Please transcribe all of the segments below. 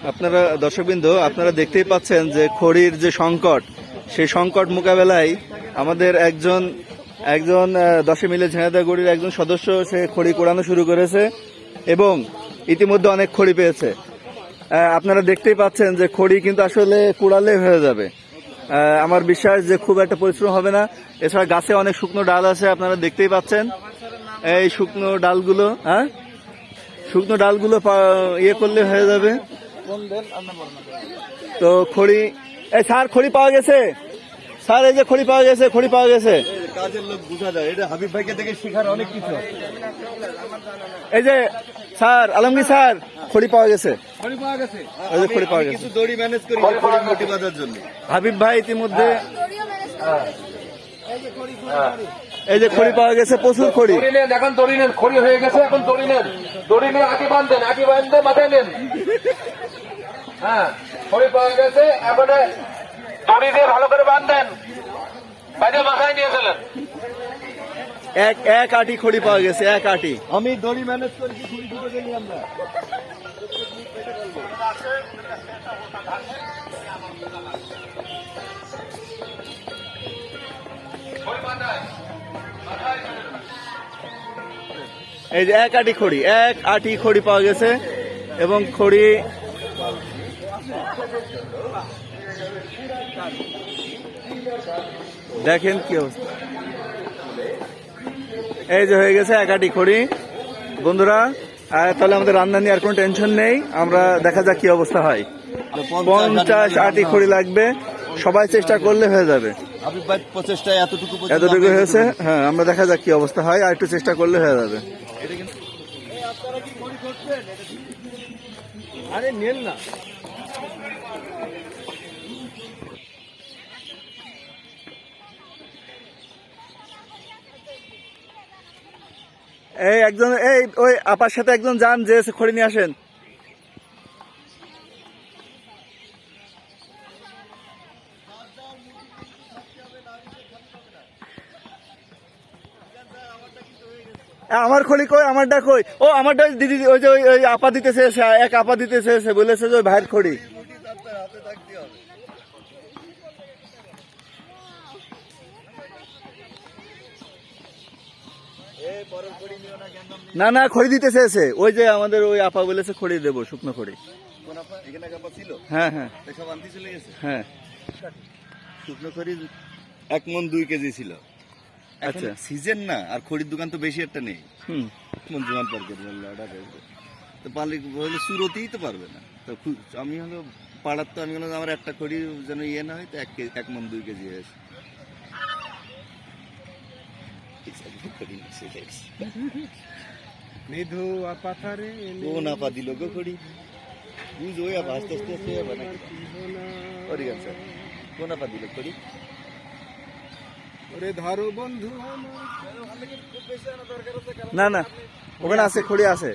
আপনারা দর্শকবৃন্দ, আপনারা দেখতেই পাচ্ছেন যে খড়ির যে সংকট, সেই সংকট মোকাবেলায় আমাদের একজন 10 মিলে ঝিনাইদহ গড়ির একজন সদস্য সে খড়ি কোড়ানো শুরু করেছে এবং ইতিমধ্যে অনেক খড়ি পেয়েছে। আপনারা দেখতেই পাচ্ছেন যে খড়ি কিন্তু আসলে কুড়ালে হয়ে যাবে। আমার বিশ্বাস যে খুব একটা পরিশ্রম হবে না। এছাড়া গাছে অনেক শুকনো ডাল আছে, আপনারা দেখতেই পাচ্ছেন। এই শুকনো ডালগুলো শুকনো ডালগুলো ইয়ে করলে হয়ে যাবে। তো খড়ি, স্যার খড়ি পাওয়া গেছে স্যার, এই যে খড়ি পাওয়া গেছে, খড়ি পাওয়া গেছে। কাজের লোক বোঝা যায়, এটা হাবিব ভাইকে দেখে শেখার অনেক কিছু। এই যে স্যার, আলমগীর স্যার, খড়ি পাওয়া গেছে। এই যে খড়ি পাওয়া গেছে, কিছু দড়ি ম্যানেজ করি খড়ি মোটি বাঁধার জন্য। হাবিব ভাই ইতিমধ্যে এই যে খড়ি পাওয়া গেছে, প্রচুর খড়ি। এখন দড়ি নেন, খড়ি হয়ে গেছে, এখন দড়ি নেন, দড়ি নিয়ে আঁকি বাঁধেন, আঁকি বাঁধতে মাথায় নেন। হ্যাঁ, খড়ি পাওয়া গেছে, এখন দড়ি দিয়ে ভালো করে বাঁধেন, বাইরে মাথায় নিয়ে চলেন। এক আটি খড়ি পাওয়া গেছে, এক আটি। আমি দড়ি ম্যানেজ করেছি, খড়ি দুটো গেলি আমরা। এই যে এক আটি খড়ি পাওয়া গেছে এবং খড়ি দেখেন কি অবস্থা। এই যে হয়ে গেছে এক আটি খড়ি। বন্ধুরা, তাহলে আমাদের রান্না নিয়ে আর কোনো টেনশন নেই। আমরা দেখা যাক কি অবস্থা হয়। 50 আটি খড়ি লাগবে, সবাই চেষ্টা করলে হয়ে যাবে। হাবিব ভাই প্রচেষ্টায় এতটুকু হয়েছে। হ্যাঁ, আমরা দেখা যাক কি অবস্থা হয়, আর একটু চেষ্টা করলে হয়ে যাবে। আরে নেন না, ওই আপার সাথে একজন যান, যে খড়ি নিয়ে আসেন। আমার খড়ি কই, আমারটা কই? ও আমারটা দিদি, ওই যে ওই আপা দিতেছে, এক আপা দিতেছে, বলেছে যে ওই ভাইয়ের খড়ি। না, খড়ি দিতে চেয়েছে, ওই যে আমাদের ওই আপা বলেছে খড়ি দেবো, শুকনো খড়ি। হ্যাঁ সব আনতে চলে গেছে। হ্যাঁ, শুকনো খড়ি 1 মণ 2 কেজি ছিল। আচ্ছা, সিজন না, আর খড়ির দোকান তো বেশি একটা নেই। মন জোয়ান পার্কের তো পালি হলে সুরতেই তো পারবে না। তো আমি হলো পাড়ার, তো আমি হলো আমার একটা খড়ি যেন ইয়ে না হয়, তো 1 মণ 2 কেজি হয়েছে। কোন আপা দিল গো খড়ি? বুঝ ওই আপা আস্তে আস্তে আস্তে যাবে নাকি? কোন আপা দিল খড়ি? ধরো বন্ধু, না ওখানে আছে, খড়ি আছে।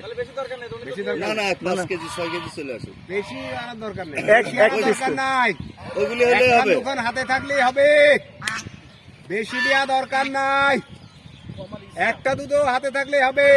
না 5 কেজি 6 কেজি চলে আসে। বেশি আনার দরকার নেই, ওইগুলি হলে হবে। দোকান হাতে থাকলেই হবে, বেশি দেওয়া দরকার নাই, একটা দুটো হাতে থাকলেই হবে।